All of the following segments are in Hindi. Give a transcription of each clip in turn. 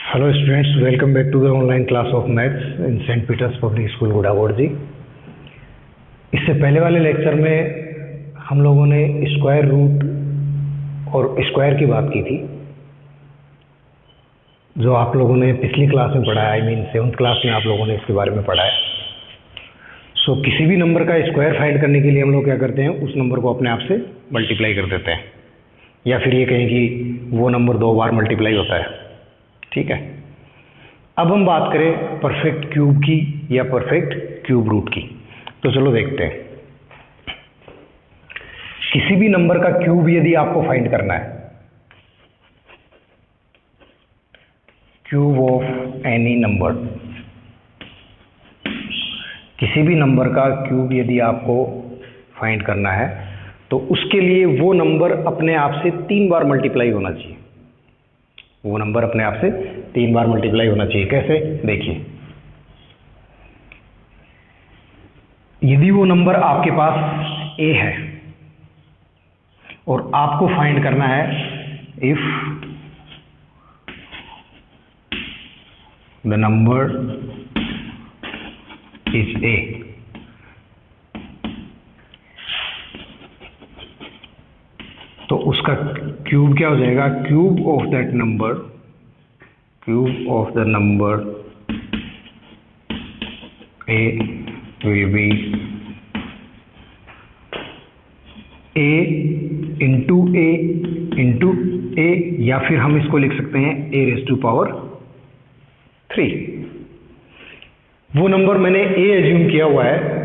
Hello students, welcome back to the online class of maths in Saint Peter's Public School गुड़ागोड़। इससे पहले वाले लेक्चर में हम लोगों ने स्क्वायर रूट और स्क्वायर की बात की थी, जो आप लोगों ने पिछली क्लास में पढ़ा है। आई मीन 7th क्लास में आप लोगों ने इसके बारे में पढ़ा है। सो किसी भी नंबर का स्क्वायर फाइंड करने के लिए हम लोग क्या करते हैं, उस नंबर को अपने आप से मल्टीप्लाई कर देते हैं, या फिर ये कहें कि वो नंबर 2 बार मल्टीप्लाई होता है। ठीक है, अब हम बात करें परफेक्ट क्यूब की या परफेक्ट क्यूब रूट की। तो चलो देखते हैं। किसी भी नंबर का क्यूब यदि आपको फाइंड करना है, क्यूब ऑफ एनी नंबर, किसी भी नंबर का क्यूब यदि आपको फाइंड करना है तो उसके लिए वो नंबर अपने आप से 3 बार मल्टीप्लाई होना चाहिए। वो नंबर अपने आप से 3 बार मल्टीप्लाई होना चाहिए। कैसे? देखिए, यदि वो नंबर आपके पास a है और आपको फाइंड करना है if the number is a, तो उसका क्यूब क्या हो जाएगा? Cube of that number, cube of the number a will be a into a, या फिर हम इसको लिख सकते हैं a रेज़ टू पावर 3। वो नंबर मैंने a एज्यूम किया हुआ है,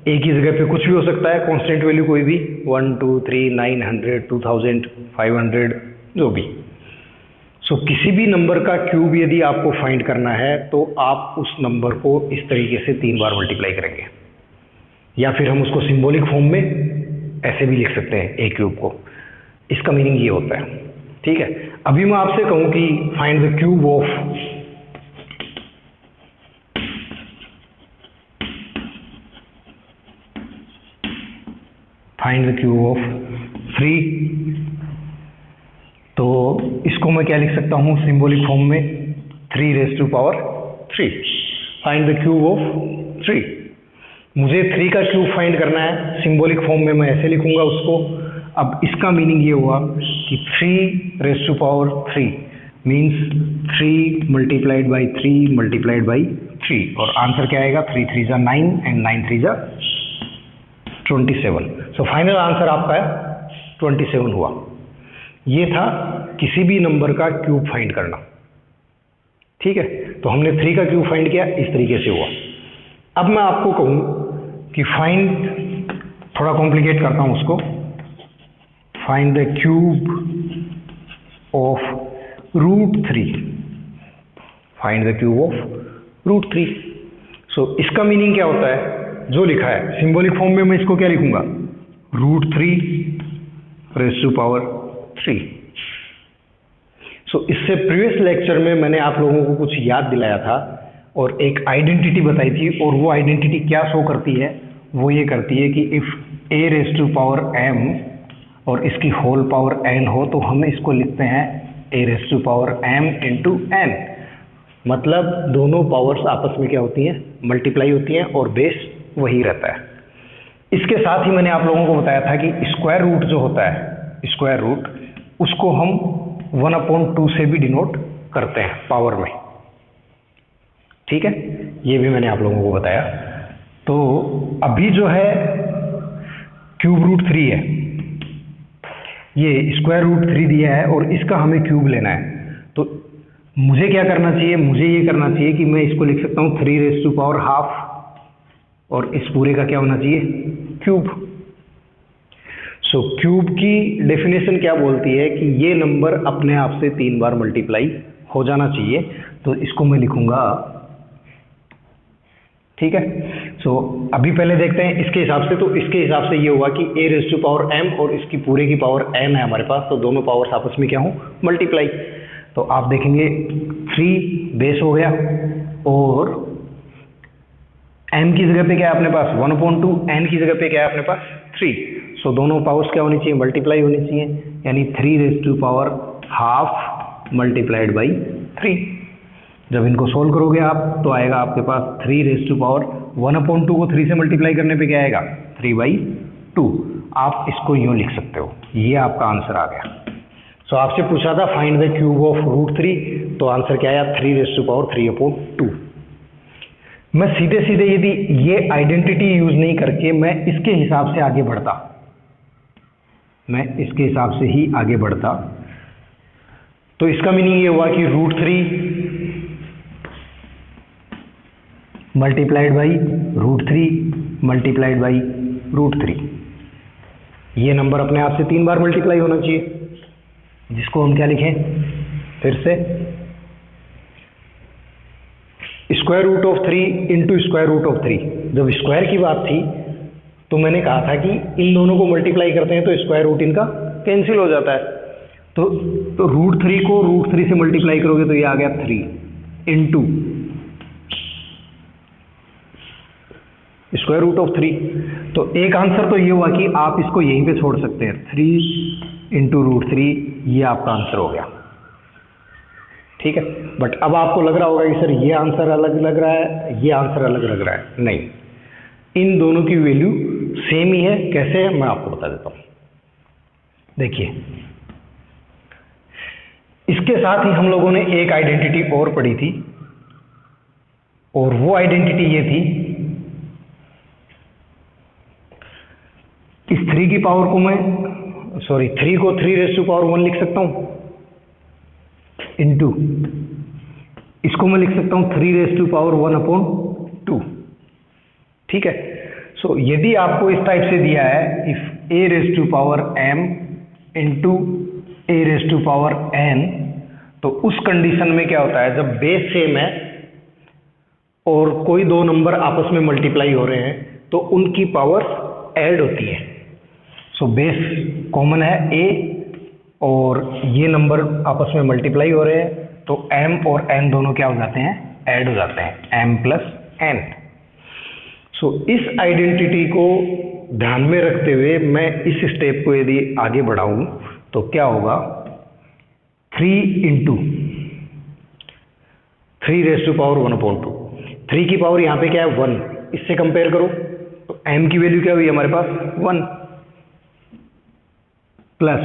a की जगह पे कुछ भी हो सकता है, कांस्टेंट वैल्यू कोई भी, 1 2 3 900 2000 500 जो भी। सो किसी भी नंबर का क्यूब यदि आपको फाइंड करना है तो आप उस नंबर को इस तरीके से 3 बार मल्टीप्लाई करेंगे, या फिर हम उसको सिंबॉलिक फॉर्म में ऐसे भी लिख सकते हैं a क्यूब को। इसका मीनिंग ये होता है। ठीक है, अभी मैं आपसे कहूं कि find the cube of find the cube of 3, तो इसको मैं क्या लिख सकता हूँ सिंबॉलिक फॉर्म में? 3 raise to power 3। Find the cube of 3। मुझे 3 का क्यूब फाइंड करना है, सिंबॉलिक फॉर्म में मैं ऐसे लिखूंगा उसको। अब इसका मीनिंग ये हुआ कि 3 raise to power 3 means 3 multiplied by 3 multiplied by 3, और आंसर क्या आएगा? 3 3 जा 9 एंड 9 3 जा 27। सो फाइनल आंसर आपका है 27 हुआ। ये था किसी भी नंबर का क्यूब फाइंड करना। ठीक है, तो हमने 3 का क्यूब फाइंड किया, इस तरीके से हुआ। अब मैं आपको कहूं कि फाइंड, थोड़ा कॉम्प्लिकेट करता हूं उसको, find the cube of root 3। Find the cube of root 3। So इसका मीनिंग क्या होता है? जो लिखा है सिंबॉलिक फॉर्म में मैं इसको क्या लिखूंगा? Root 3 raise to power 3। So इससे प्रीवियस लेक्चर में मैंने आप लोगों को कुछ याद दिलाया था और एक आइडेंटिटी बताई थी, और वो आइडेंटिटी क्या शो करती है? वो ये करती है कि if a raise to power m और इसकी होल पावर n हो तो हम इसको लिखते हैं a raise to power m into n। मतलब दोनों पावर्स आपस में क्या होती हैं? मल्टीप्लाई होती हैं, और बेस वही रहता है। इसके साथ ही मैंने आप लोगों को बताया था कि स्क्वायर रूट जो होता है, स्क्वायर रूट, उसको हम 1/2 से भी डिनोट करते हैं पावर में। ठीक है, ये भी मैंने आप लोगों को बताया। तो अभी जो है क्यूब रूट 3 है, ये स्क्वायर रूट 3 दिया है और इसका हमें क्यूब लेना है। तो मुझे क्या करना चाहिए? मुझे ये करना चाहिए कि मैं इसको लिख सकता हूँ 3 रेज़ टू पावर हाफ, और इस पूरे का क्या होना चाहिए? क्यूब। सो क्यूब की डेफिनेशन क्या बोलती है कि ये नंबर अपने आप से 3 बार मल्टीप्लाई हो जाना चाहिए। तो इसको मैं लिखूंगा। ठीक है, सो अभी पहले देखते हैं इसके हिसाब से। तो इसके हिसाब से ये हुआ कि a raise to power m और इसकी पूरे की पावर n है हमारे पास, तो दोनों पावर्स आपस में क्या हो? मल्टीप्लाई। तो आप देखेंगे 3 बेस हो गया, और m की जगह पे क्या है अपने पास? 1/2, n की जगह पे क्या है अपने पास? 3। सो दोनों पावर्स क्या होनी चाहिए? मल्टीप्लाई होनी चाहिए, यानी 3 raise to power half multiplied by 3। जब इनको सोल्व करोगे आप तो आएगा आपके पास 3⁻1/2 को 3 से मल्टीप्लाई करने पे क्या आएगा 3/2। आप इसको यूँ लिख सकते हो, ये आपका आंसर आ गया। सो आपसे पूछा था फाइंड द क्यूब ऑफ √3, तो आंसर क्या आया 3⁻3/2। मैं सीधे सीधे यदि ये आइडेंटिटी यूज नहीं करके मैं इसके हिसाब से आगे बढ़ता, मैं इसके हिसाब से ही आगे बढ़ता, तो इसका मीनिंग ये हुआ कि √3 मल्टीप्लाइड बाई √3 मल्टीप्लाइड बाई √3, ये नंबर अपने आप से 3 बार मल्टीप्लाई होना चाहिए, जिसको हम क्या लिखें फिर से √3 इंटू √3। जब स्क्वायर की बात थी तो मैंने कहा था कि इन दोनों को मल्टीप्लाई करते हैं तो स्क्वायर रूट इनका कैंसिल हो जाता है। तो √3 को √3 से मल्टीप्लाई करोगे तो ये आ गया 3 इंटू √3। तो एक आंसर तो ये हुआ कि आप इसको यहीं पे छोड़ सकते हैं, 3 इंटू √3, ये आपका आंसर हो गया। ठीक है, बट अब आपको लग रहा होगा कि सर ये आंसर अलग लग रहा है, ये आंसर अलग लग रहा है। नहीं, इन दोनों की वैल्यू सेम ही है। कैसे है मैं आपको बता देता हूं। देखिए, इसके साथ ही हम लोगों ने एक आइडेंटिटी और पढ़ी थी, और वो आइडेंटिटी ये थी, इस 3 की पावर को मैं 3 को 3⁻1 लिख सकता हूं इंटू इसको मैं लिख सकता हूं 3⁻1/2। ठीक है, सो यदि आपको इस टाइप से दिया है इफ a⁻m इंटू a⁻n, तो उस कंडीशन में क्या होता है, जब बेस सेम है और कोई दो नंबर आपस में मल्टीप्लाई हो रहे हैं तो उनकी पावर ऐड होती है। सो बेस कॉमन है a और ये नंबर आपस में मल्टीप्लाई हो रहे हैं तो m और n दोनों क्या हो जाते हैं, ऐड हो जाते हैं, m + n। सो इस आइडेंटिटी को ध्यान में रखते हुए मैं इस स्टेप को यदि आगे बढ़ाऊं तो क्या होगा, 3 इंटू 3⁻1/2। 3 की पावर यहाँ पे क्या है 1, इससे कंपेयर करो तो m की वैल्यू क्या हुई हमारे पास 1, प्लस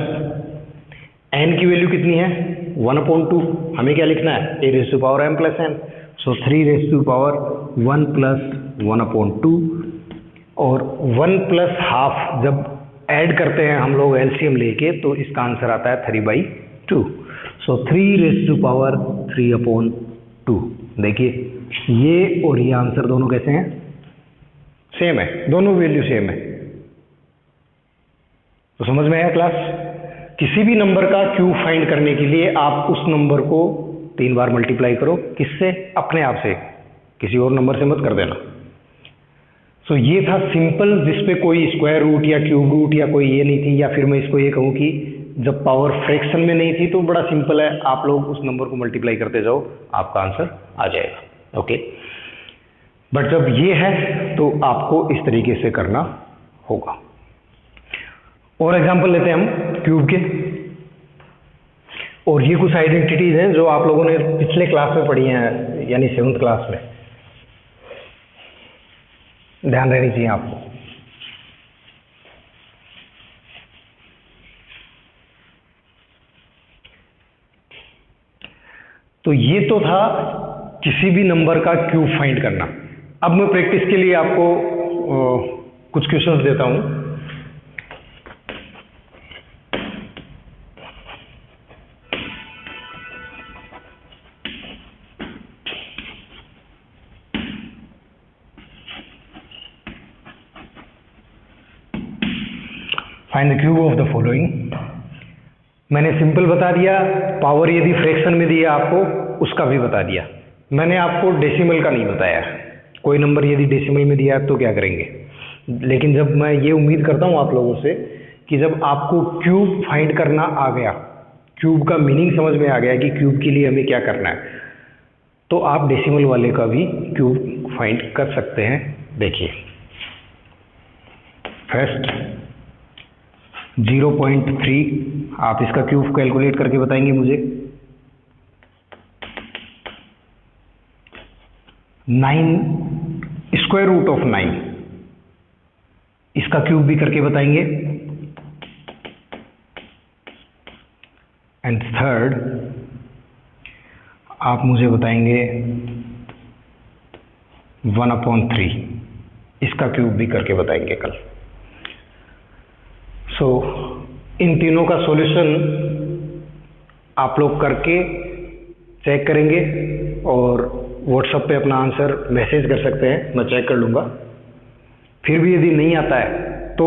n की वैल्यू कितनी है 1/2। हमें क्या लिखना है a⁻m + n। सो 3⁻1 + 1/2 और 1 + ½ जब ऐड करते हैं हम लोग एलसीएम लेके तो इसका आंसर आता है 3/2। सो 3⁻3/2। देखिए ये और ये आंसर दोनों कैसे हैं, सेम है, दोनों वैल्यू सेम है। तो समझ में आया क्लास। किसी भी नंबर का क्यूब फाइंड करने के लिए आप उस नंबर को 3 बार मल्टीप्लाई करो, किससे, अपने आप से, किसी और नंबर से मत कर देना। सो ये था सिंपल, जिसपे कोई स्क्वायर रूट या क्यूब रूट या कोई ये नहीं थी, या फिर मैं इसको ये कहूँ कि जब पावर फ्रैक्शन में नहीं थी तो बड़ा सिंपल है, आप लोग उस नंबर को मल्टीप्लाई करते जाओ, आपका आंसर आ जाएगा। ओके, बट जब ये है तो आपको इस तरीके से करना होगा। और एग्जांपल लेते हैं हम क्यूब के, और ये कुछ आइडेंटिटीज हैं जो आप लोगों ने पिछले क्लास में पढ़ी हैं, यानी 7th क्लास में, ध्यान रहनी चाहिए आपको। तो ये तो था किसी भी नंबर का क्यूब फाइंड करना। अब मैं प्रैक्टिस के लिए आपको कुछ क्वेश्चंस देता हूं। Find the cube of the following. मैंने सिंपल बता दिया, पावर यदि फ्रैक्शन में दिया आपको उसका भी बता दिया। मैंने आपको डेसिमल का नहीं बताया, कोई नंबर यदि डेसिमल में दिया तो क्या करेंगे। लेकिन जब मैं ये उम्मीद करता हूँ आप लोगों से कि जब आपको क्यूब फाइंड करना आ गया, क्यूब का मीनिंग समझ में आ गया कि क्यूब के लिए हमें क्या करना है, तो आप डेसिमल वाले का भी क्यूब फाइंड कर सकते हैं। देखिए, फर्स्ट 0.3, आप इसका क्यूब कैलकुलेट करके बताएंगे मुझे। 9 स्क्वायर रूट ऑफ 9, इसका क्यूब भी करके बताएंगे। एंड थर्ड आप मुझे बताएंगे 1/3, इसका क्यूब भी करके बताएंगे कल। सो इन तीनों का सॉल्यूशन आप लोग करके चेक करेंगे और व्हाट्सएप पे अपना आंसर मैसेज कर सकते हैं, मैं चेक कर लूँगा। फिर भी यदि नहीं आता है तो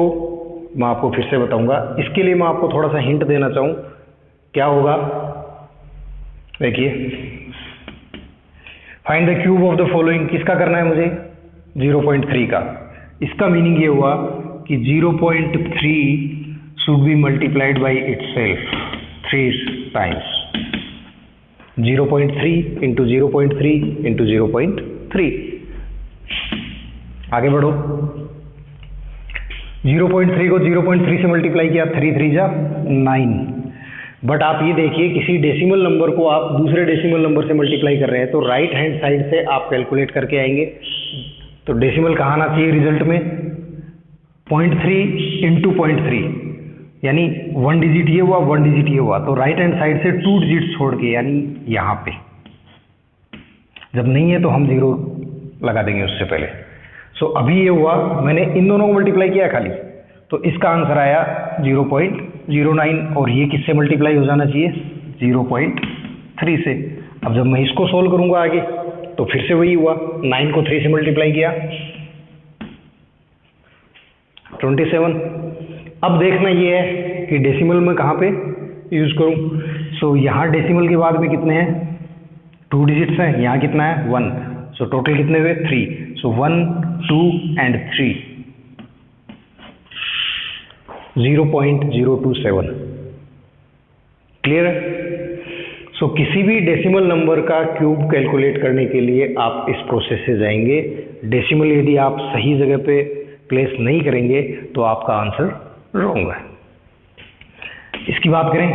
मैं आपको फिर से बताऊँगा। इसके लिए मैं आपको थोड़ा सा हिंट देना चाहूँ, क्या होगा, देखिए, find the cube of the following, किसका करना है मुझे, 0.3 का। इसका मीनिंग ये हुआ कि 0.3 should be multiplied by itself 3 times. 0.3 into 0.3 into 0.3। आगे बढ़ो, 0.3 को 0.3 से मल्टीप्लाई किया, 3 3 जा 9। बट आप ये देखिए, किसी डेसिमल नंबर को आप दूसरे डेसिमल नंबर से मल्टीप्लाई कर रहे हैं तो राइट हैंड साइड से आप कैलकुलेट करके आएंगे। तो डेसिमल कहाँ आना चाहिए रिजल्ट में, 0.3 इंटू 0.3, यानी 1 डिजिट ये हुआ, 1 डिजिट ये हुआ, तो राइट हैंड साइड से 2 डिजिट छोड़ के, यानी यहाँ पे जब नहीं है तो हम 0 लगा देंगे उससे पहले। सो अभी ये हुआ, मैंने इन दोनों को मल्टीप्लाई किया खाली, तो इसका आंसर आया 0.09, और ये किससे मल्टीप्लाई हो जाना चाहिए, 0.3 से। अब जब मैं इसको सोल्व करूंगा आगे तो फिर से वही हुआ, 9 को 3 से मल्टीप्लाई किया, 27। अब देखना ये है कि डेसिमल में कहाँ पे यूज करूं। सो यहाँ डेसिमल के बाद में कितने हैं, 2 डिजिट्स हैं, यहाँ कितना है 1, सो टोटल कितने हुए 3। सो 1 2 एंड 3, 0.027। क्लियर है। सो किसी भी डेसिमल नंबर का क्यूब कैलकुलेट करने के लिए आप इस प्रोसेस से जाएंगे। डेसिमल यदि आप सही जगह पे प्लेस नहीं करेंगे तो आपका आंसर रॉन्ग है। इसकी बात करें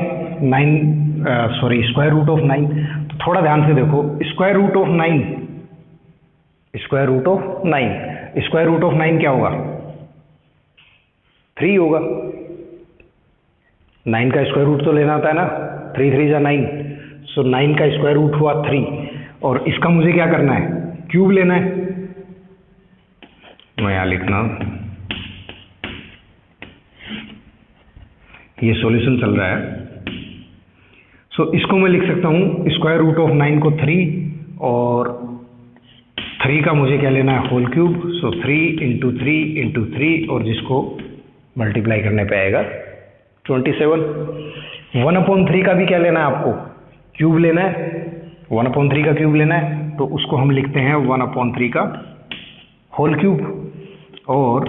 स्क्वायर रूट ऑफ 9, तो थोड़ा ध्यान से देखो, square root of 9, square root of 9, square root of 9 क्या होगा, 3 होगा। 9 का स्क्वायर रूट तो लेना होता है ना, 3 3 जा 9, सो 9 का स्क्वायर रूट हुआ 3, और इसका मुझे क्या करना है, क्यूब लेना है। मैं यहाँ लिखना, ये सॉल्यूशन चल रहा है। सो इसको मैं लिख सकता हूँ स्क्वायर रूट ऑफ 9 को 3, और 3 का मुझे क्या लेना है, होल क्यूब। सो 3 इंटू 3 इंटू 3, और जिसको मल्टीप्लाई करने पे आएगा 27। 1/3 का भी क्या लेना है आपको, क्यूब लेना है, 1/3 का क्यूब लेना है, तो उसको हम लिखते हैं 1/3 का होल क्यूब। और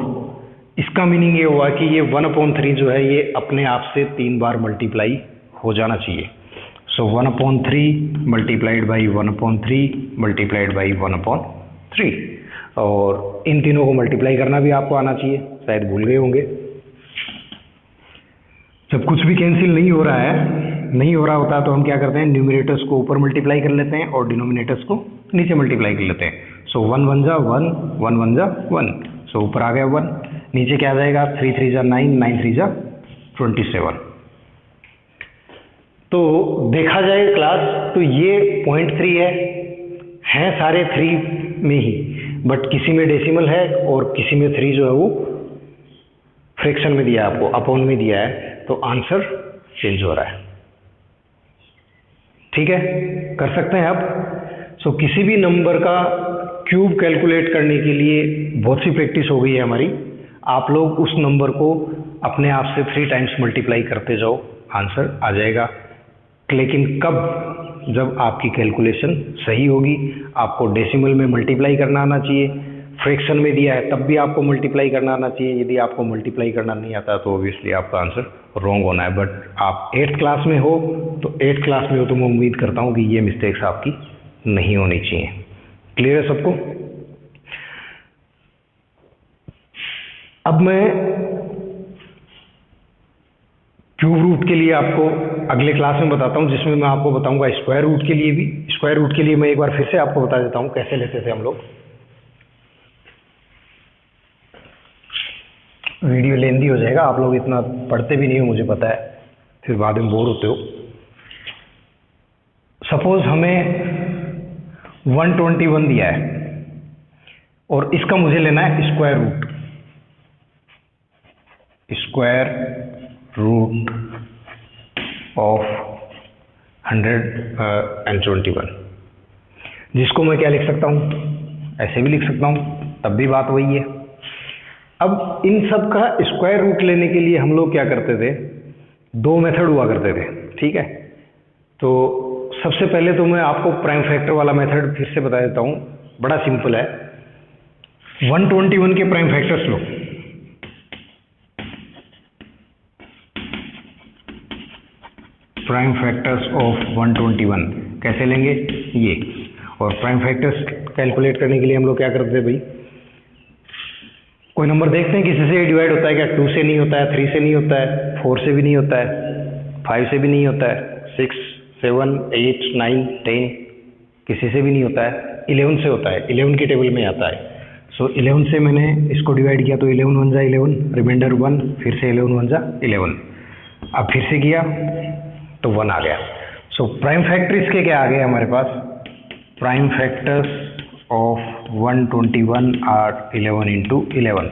इसका मीनिंग ये हुआ कि ये 1/3 जो है ये अपने आप से 3 बार मल्टीप्लाई हो जाना चाहिए। सो 1/3 मल्टीप्लाइड बाई 1/3 मल्टीप्लाइड बाई 1/3, और इन तीनों को मल्टीप्लाई करना भी आपको आना चाहिए, शायद भूल गए होंगे। जब कुछ भी कैंसिल नहीं हो रहा होता तो हम क्या करते हैं, न्यूमरेटर्स को ऊपर मल्टीप्लाई कर लेते हैं और डिनोमिनेटर्स को नीचे मल्टीप्लाई कर लेते हैं। सो 1 1 जा 1, 1 1 जा 1, सो ऊपर आ गया 1, नीचे क्या आ जाएगा, 3 3 जा 9, 9 3 जा 27। तो देखा जाए क्लास, तो ये 0.3 है सारे 3 में ही, बट किसी में डेसिमल है और किसी में 3 जो है वो फ्रैक्शन में दिया है आपको, अपॉन में दिया है, तो आंसर चेंज हो रहा है। ठीक है, कर सकते हैं आप। सो किसी भी नंबर का क्यूब कैलकुलेट करने के लिए बहुत सी प्रैक्टिस हो गई है हमारी। आप लोग उस नंबर को अपने आप से 3 टाइम्स मल्टीप्लाई करते जाओ, आंसर आ जाएगा। लेकिन कब, जब आपकी कैलकुलेशन सही होगी। आपको डेसिमल में मल्टीप्लाई करना आना चाहिए, फ्रैक्शन में दिया है तब भी आपको मल्टीप्लाई करना आना चाहिए। यदि आपको मल्टीप्लाई करना नहीं आता तो ऑब्वियसली आपका आंसर रॉन्ग होना है। बट आप 8th क्लास में हो, तो 8th क्लास में हो तो मैं उम्मीद करता हूँ कि ये मिस्टेक्स आपकी नहीं होनी चाहिए। क्लियर है सबको? अब मैं क्यूब रूट के लिए आपको अगले क्लास में बताता हूँ, जिसमें मैं आपको बताऊंगा स्क्वायर रूट के लिए भी। स्क्वायर रूट के लिए मैं एक बार फिर से आपको बता देता हूँ कैसे लेते थे हम लोग। वीडियो लेंदी हो जाएगा, आप लोग इतना पढ़ते भी नहीं हो मुझे पता है, फिर बाद में बोर होते हो। सपोज हमें 121 दिया है और इसका मुझे लेना है square root. Square root of 121, जिसको मैं क्या लिख सकता हूँ, ऐसे भी लिख सकता हूँ, तब भी बात वही है। अब इन सब का स्क्वायर रूट लेने के लिए हम लोग क्या करते थे, दो मेथड हुआ करते थे, ठीक है। तो सबसे पहले तो मैं आपको प्राइम फैक्टर वाला मेथड फिर से बता देता हूँ, बड़ा सिंपल है। 121 के prime factors low, prime factors of 121 कैसे लेंगे ये, और प्राइम फैक्टर्स कैलकुलेट करने के लिए हम लोग क्या करते हैं भाई, कोई नंबर देखते हैं किसी से डिवाइड होता है क्या, 2 से नहीं होता है, 3 से नहीं होता है, 4 से भी नहीं होता है, 5 से भी नहीं होता है, 6, 7, 8, 9, 10 किसी से भी नहीं होता है, 11 से होता है, 11 की टेबल में आता है। सो 11 से मैंने इसको डिवाइड किया तो 11 1 जा 11, रिमाइंडर 1, फिर से 11 1 जा 11, अब फिर से किया तो 1 आ गया। सो प्राइम फैक्टर इसके क्या आ गए हमारे पास, prime factors of 121 are 11 into 11।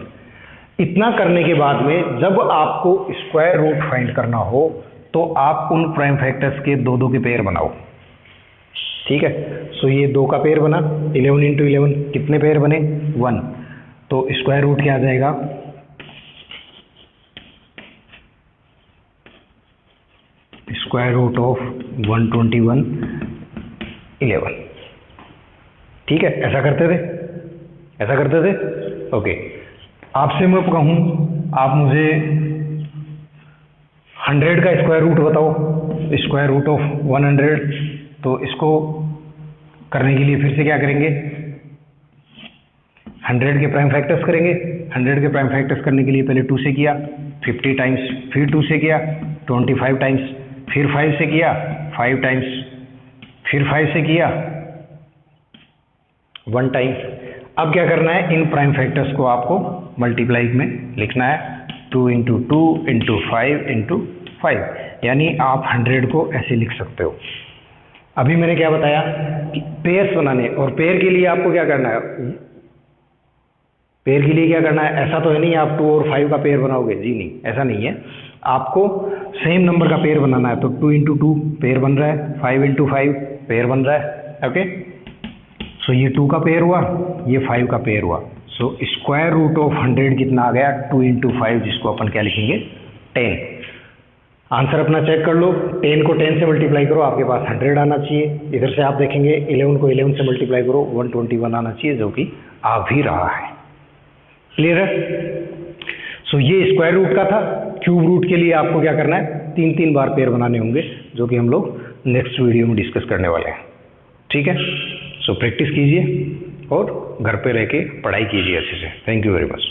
इतना करने के बाद में जब आपको स्क्वायर रूट फाइंड करना हो तो आप उन प्राइम फैक्टर्स के दो दो के पेयर बनाओ, ठीक है। सो ये 2 का पेयर बना, 11 इंटू 11 कितने पेयर बने, 1। तो स्क्वायर रूट क्या आ जाएगा, स्क्वायर रूट ऑफ 121 11, ठीक है। ऐसा करते थे, ओके। आपसे मैं कहूँ आप मुझे 100 का स्क्वायर रूट बताओ, स्क्वायर रूट ऑफ 100, तो इसको करने के लिए फिर से क्या करेंगे, 100 के प्राइम फैक्टर्स करेंगे। 100 के प्राइम फैक्टर्स करने के लिए पहले 2 से किया 50 टाइम्स, फिर 2 से किया 25 टाइम्स, फिर 5 से किया 5 टाइम्स, फिर 5 से किया 1 टाइम। अब क्या करना है, इन प्राइम फैक्टर्स को आपको मल्टीप्लाई में लिखना है, 2 इंटू 2 इंटू 5 इंटू 5, यानी आप 100 को ऐसे लिख सकते हो। अभी मैंने क्या बताया कि पेयर्स बनाने, और पेयर के लिए आपको क्या करना है, पेयर के लिए क्या करना है, ऐसा तो है नहीं आप 2 और 5 का पेयर बनाओगे, जी नहीं, ऐसा नहीं है। आपको सेम नंबर का पेयर बनाना है, तो 2 इंटू 2 पेयर बन रहा है, 5 इंटू 5 पेयर बन रहा है, ओके। सो ये 2 का पेयर हुआ, ये 5 का पेयर हुआ। सो स्क्वायर रूट ऑफ 100 कितना आ गया, 2 इंटू 5, जिसको अपन क्या लिखेंगे, 10। आंसर अपना चेक कर लो, 10 को 10 से मल्टीप्लाई करो, आपके पास 100 आना चाहिए। इधर से आप देखेंगे 11 को 11 से मल्टीप्लाई करो, 121 आना चाहिए, जो कि आ भी रहा है। क्लियर है। सो ये स्क्वायर रूट का था। क्यूब रूट के लिए आपको क्या करना है, 3-3 बार पेयर बनाने होंगे, जो कि हम लोग नेक्स्ट वीडियो में डिस्कस करने वाले हैं, ठीक है। सो प्रैक्टिस कीजिए और घर पे रह के पढ़ाई कीजिए अच्छे से। Thank you very much.